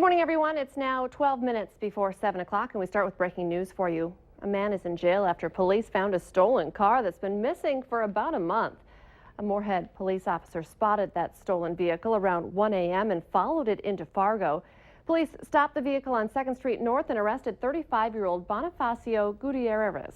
morning, everyone. It's now 12 minutes before 7 o'clock, and we start with breaking news for you. A man is in jail after police found a stolen car that's been missing for about a month. A Moorhead police officer spotted that stolen vehicle around 1 a.m. and followed it into Fargo. Police stopped the vehicle on 2nd Street North and arrested 35-year-old Bonifacio Gutierrez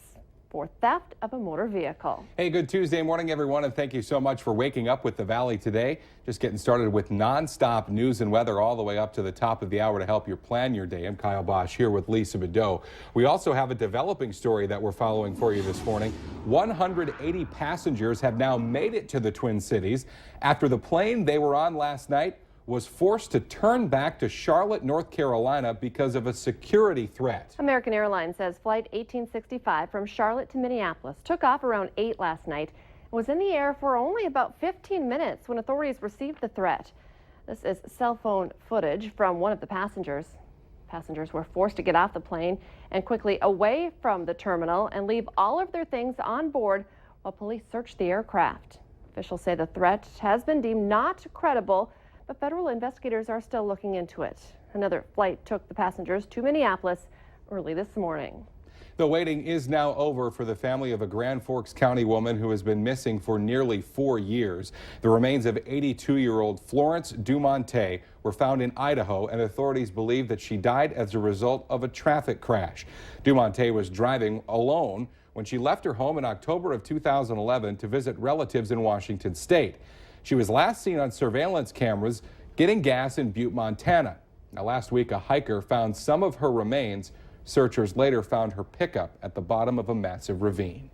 for theft of a motor vehicle. Hey, good Tuesday morning, everyone, and thank you so much for waking up with the Valley today. Just getting started with non-stop news and weather all the way up to the top of the hour to help you plan your day. I'm Kyle Bosch here with Lisa Bedeau. We also have a developing story that we're following for you this morning. 180 passengers have now made it to the Twin Cities after the plane they were on last night was forced to turn back to Charlotte, North Carolina because of a security threat. American Airlines says Flight 1865 from Charlotte to Minneapolis took off around 8 last night and was in the air for only about 15 minutes when authorities received the threat. This is cell phone footage from one of the passengers. Passengers were forced to get off the plane and quickly away from the terminal and leave all of their things on board while police searched the aircraft. Officials say the threat has been deemed not credible, but federal investigators are still looking into it. Another flight took the passengers to Minneapolis early this morning. The waiting is now over for the family of a Grand Forks County woman who has been missing for nearly 4 years. The remains of 82-year-old Florence Dumonte were found in Idaho, and authorities believe that she died as a result of a traffic crash. Dumonte was driving alone when she left her home in October of 2011 to visit relatives in Washington State. She was last seen on surveillance cameras getting gas in Butte, Montana. Now, last week, a hiker found some of her remains. Searchers later found her pickup at the bottom of a massive ravine.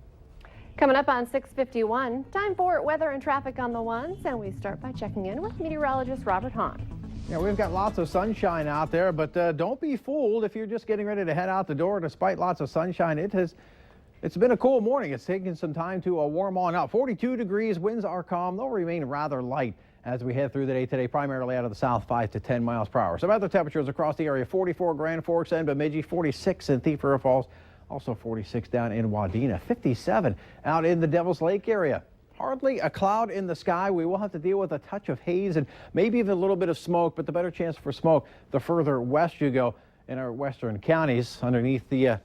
Coming up on 6:51, time for weather and traffic on the ones, and we start by checking in with meteorologist Robert Hahn. Yeah, we've got lots of sunshine out there, but don't be fooled if you're just getting ready to head out the door. Despite lots of sunshine, it's been a cool morning. It's taken some time to warm on up. 42 degrees, winds are calm. They'll remain rather light as we head through the day today, primarily out of the south, 5 to 10 miles per hour. Some other temperatures across the area: 44 Grand Forks and Bemidji, 46 in Thief River Falls, also 46 down in Wadena, 57 out in the Devil's Lake area. Hardly a cloud in the sky. We will have to deal with a touch of haze and maybe even a little bit of smoke, but the better chance for smoke the further west you go in our western counties. Underneath the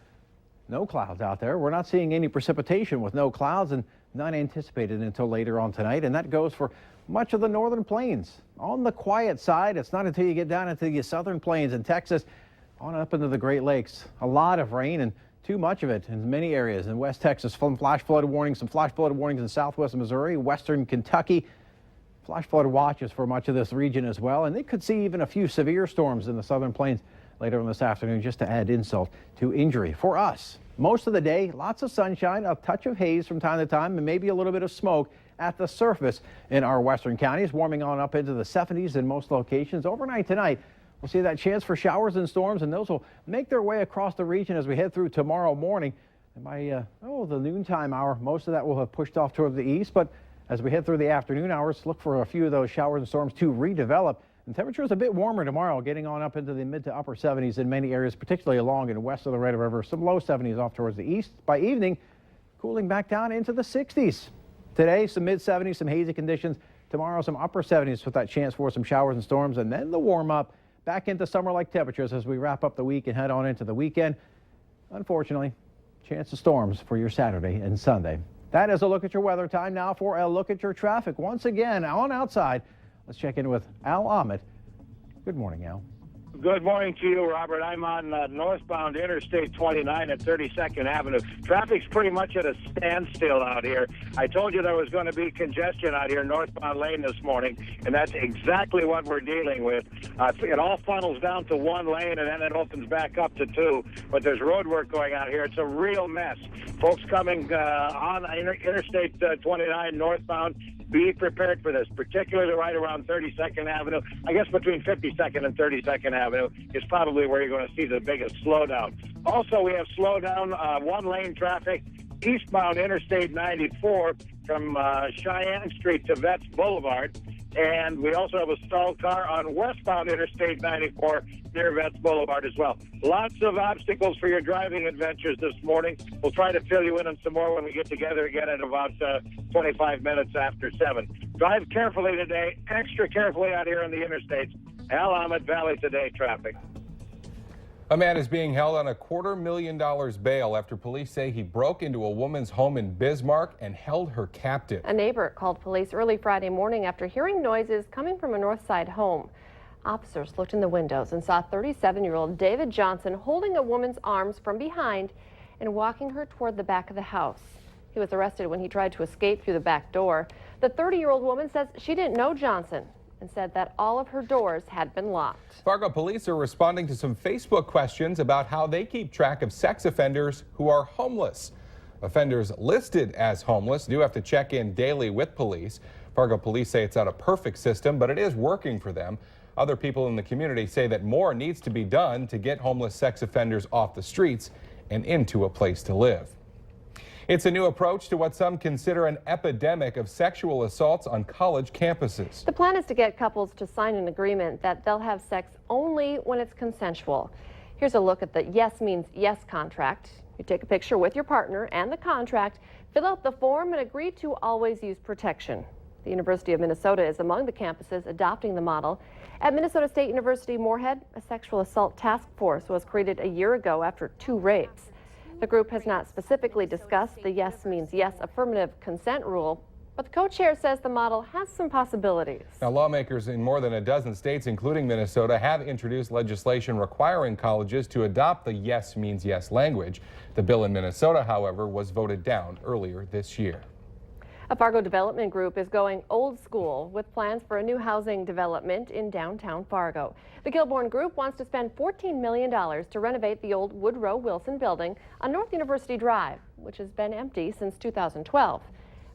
no clouds out there. We're not seeing any precipitation with no clouds and not anticipated until later on tonight. And that goes for much of the northern plains. On the quiet side, it's not until you get down into the southern plains in Texas on up into the Great Lakes. A lot of rain and too much of it in many areas in West Texas. Some flash flood warnings in southwest Missouri, western Kentucky. Flash flood watches for much of this region as well. And they could see even a few severe storms in the southern plains later on this afternoon, just to add insult to injury. For us, most of the day, lots of sunshine, a touch of haze from time to time, and maybe a little bit of smoke at the surface in our western counties, warming on up into the 70s in most locations. Overnight tonight, we'll see that chance for showers and storms, and those will make their way across the region as we head through tomorrow morning. And by the noontime hour, most of that will have pushed off toward the east, but as we head through the afternoon hours, look for a few of those showers and storms to redevelop. And temperatures a bit warmer tomorrow, getting on up into the mid to upper 70s in many areas, particularly along and west of the Red River. Some low 70s off towards the east. By evening, cooling back down into the 60s. Today, some mid 70s, some hazy conditions. Tomorrow, some upper 70s with that chance for some showers and storms. And then the warm up back into summer-like temperatures as we wrap up the week and head on into the weekend. Unfortunately, chance of storms for your Saturday and Sunday. That is a look at your weather. Time now for a look at your traffic. Once again, on outside. Let's check in with Al Ahmed. Good morning, Al. Good morning to you, Robert. I'm on northbound Interstate 29 at 32nd Avenue. Traffic's pretty much at a standstill out here. I told you there was going to be congestion out here northbound lane this morning, and that's exactly what we're dealing with. It all funnels down to one lane, and then it opens back up to two. But there's road work going out here. It's a real mess. Folks coming on Interstate 29 northbound, be prepared for this, particularly right around 32nd Avenue. I guess between 52nd and 32nd Avenue is probably where you're going to see the biggest slowdown. Also, we have slowdown one-lane traffic eastbound Interstate 94 from Cheyenne Street to Vets Boulevard. And we also have a stalled car on westbound Interstate 94 near Vets Boulevard as well. Lots of obstacles for your driving adventures this morning. We'll try to fill you in on some more when we get together again at about 25 minutes after 7. Drive carefully today, extra carefully out here on the interstates. Willamette Valley Today traffic. A man is being held on $250,000 bail after police say he broke into a woman's home in Bismarck and held her captive. A neighbor called police early Friday morning after hearing noises coming from a north side home. Officers looked in the windows and saw 37-year-old David Johnson holding a woman's arms from behind and walking her toward the back of the house. He was arrested when he tried to escape through the back door. The 30-year-old woman says she didn't know Johnson and said that all of her doors had been locked. Fargo police are responding to some Facebook questions about how they keep track of sex offenders who are homeless. Offenders listed as homeless do have to check in daily with police. Fargo police say it's not a perfect system, but it is working for them. Other people in the community say that more needs to be done to get homeless sex offenders off the streets and into a place to live. It's a new approach to what some consider an epidemic of sexual assaults on college campuses. The plan is to get couples to sign an agreement that they'll have sex only when it's consensual. Here's a look at the Yes Means Yes contract. You take a picture with your partner and the contract, fill out the form, and agree to always use protection. The University of Minnesota is among the campuses adopting the model. At Minnesota State University Moorhead, a sexual assault task force was created a year ago after 2 rapes. The group has not specifically discussed the Yes Means Yes affirmative consent rule, but the co-chair says the model has some possibilities. Now, lawmakers in more than a dozen states, including Minnesota, have introduced legislation requiring colleges to adopt the Yes Means Yes language. The bill in Minnesota, however, was voted down earlier this year. A Fargo development group is going old school with plans for a new housing development in downtown Fargo. The Kilbourne Group wants to spend $14 million to renovate the old Woodrow Wilson building on North University Drive, which has been empty since 2012.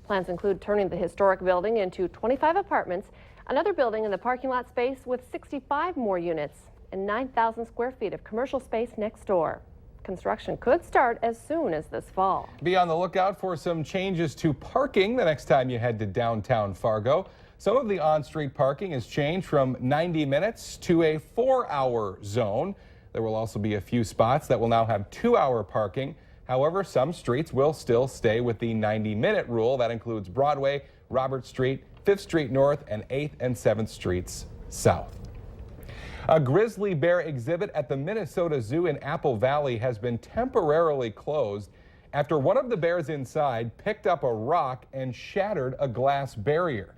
Plans include turning the historic building into 25 apartments, another building in the parking lot space with 65 more units, and 9,000 square feet of commercial space next door. Construction could start as soon as this fall. Be on the lookout for some changes to parking the next time you head to downtown Fargo. Some of the on-street parking has changed from 90 minutes to a 4-hour zone. There will also be a few spots that will now have 2-hour parking. However, some streets will still stay with the 90-minute rule. That includes Broadway, Robert Street, 5th Street North, and 8th and 7th Streets South. A grizzly bear exhibit at the Minnesota Zoo in Apple Valley has been temporarily closed after one of the bears inside picked up a rock and shattered a glass barrier.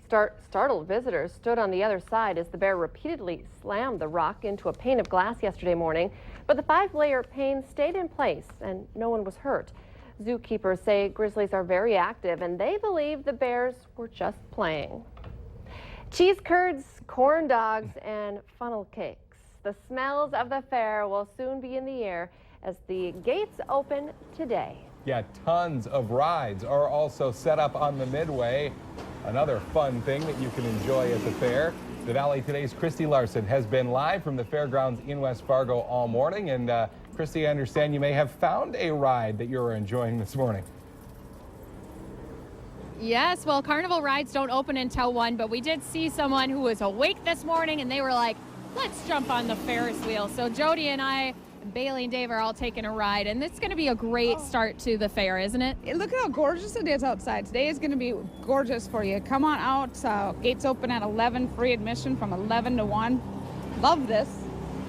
Startled visitors stood on the other side as the bear repeatedly slammed the rock into a pane of glass yesterday morning, but the 5-layer pane stayed in place and no one was hurt. Zookeepers say grizzlies are very active and they believe the bears were just playing. Cheese curds, corn dogs, and funnel cakes. The smells of the fair will soon be in the air as the gates open today. Yeah, tons of rides are also set up on the Midway. Another fun thing that you can enjoy at the fair. The Valley Today's Christy Larson has been live from the fairgrounds in West Fargo all morning. And Christy, I understand you may have found a ride that you're enjoying this morning. Yes, well, carnival rides don't open until 1, but we did see someone who was awake this morning and they were like, let's jump on the Ferris wheel. So Jody and I, Bailey and Dave are all taking a ride, and it's going to be a great start to the fair, isn't it? Look at how gorgeous it is outside. Today is going to be gorgeous for you. Come on out. Gates open at 11, free admission from 11 to 1. Love this.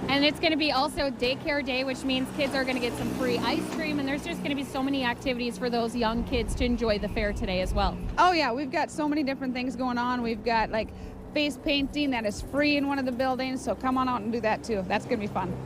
And it's going to be also daycare day, which means kids are going to get some free ice cream, and there's just going to be so many activities for those young kids to enjoy the fair today as well. Oh yeah, we've got so many different things going on. We've got like face painting that is free in one of the buildings, so come on out and do that too. That's going to be fun.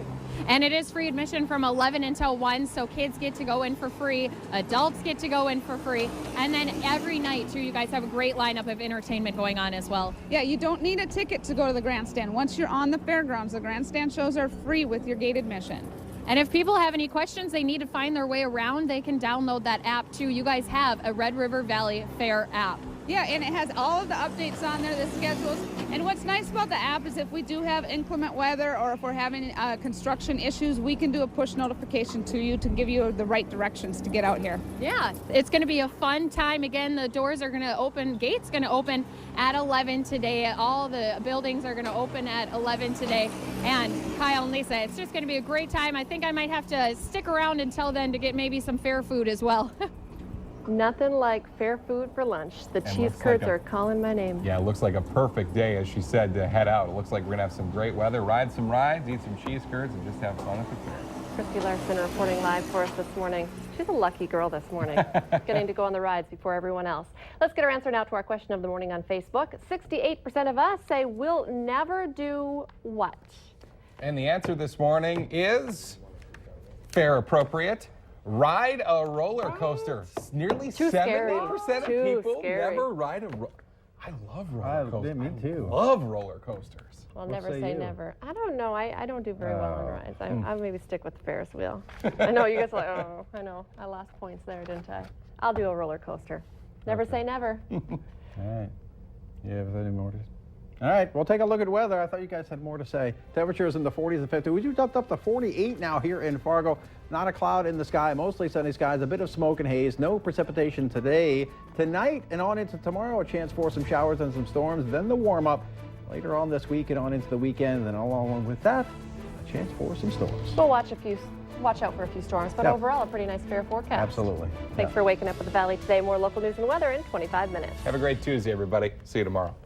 And it is free admission from 11 until 1, so kids get to go in for free, adults get to go in for free, and then every night too, you guys have a great lineup of entertainment going on as well. Yeah, you don't need a ticket to go to the grandstand. Once you're on the fairgrounds, the grandstand shows are free with your gate admission. And if people have any questions, they need to find their way around, they can download that app too. You guys have a Red River Valley Fair app. Yeah, and it has all of the updates on there, the schedules. And what's nice about the app is if we do have inclement weather or if we're having construction issues, we can do a push notification to you to give you the right directions to get out here. Yeah, it's going to be a fun time. Again, the doors are going to open, gates going to open at 11 today. All the buildings are going to open at 11 today. And Kyle and Lisa, it's just going to be a great time. I think I might have to stick around until then to get maybe some fair food as well. Nothing like fair food for lunch. The cheese looks curds like are calling my name. Yeah, it looks like a perfect day, as she said, to head out. It looks like we're going to have some great weather, ride some rides, eat some cheese curds, and just have fun at the fair. Christy Larson reporting live for us this morning. She's a lucky girl this morning, getting to go on the rides before everyone else. Let's get our answer now to our question of the morning on Facebook. 68% of us say we'll never do what? And the answer this morning is fair appropriate. Ride a roller coaster. Nearly Too scary. 70% of Too people scary. never ride a I love roller coasters. Me too. I love roller coasters. Well, What never say say you? never. I don't know. I don't do very well on rides. I'll maybe stick with the Ferris wheel. I know you guys are like, oh, I know. I lost points there, didn't I? I'll do a roller coaster. Never say never. All right. You have any more to say? All right, we'll take a look at weather. I thought you guys had more to say. Temperatures in the 40s and 50s. We just jumped up to 48 now here in Fargo. Not a cloud in the sky, mostly sunny skies, a bit of smoke and haze. No precipitation today. Tonight and on into tomorrow, a chance for some showers and some storms. Then the warm up later on this week and on into the weekend. And along with that, a chance for some storms. We'll watch out for a few storms, but overall a pretty nice fair forecast. Absolutely. Thanks for waking up with the Valley today. More local news and weather in 25 minutes. Have a great Tuesday, everybody. See you tomorrow.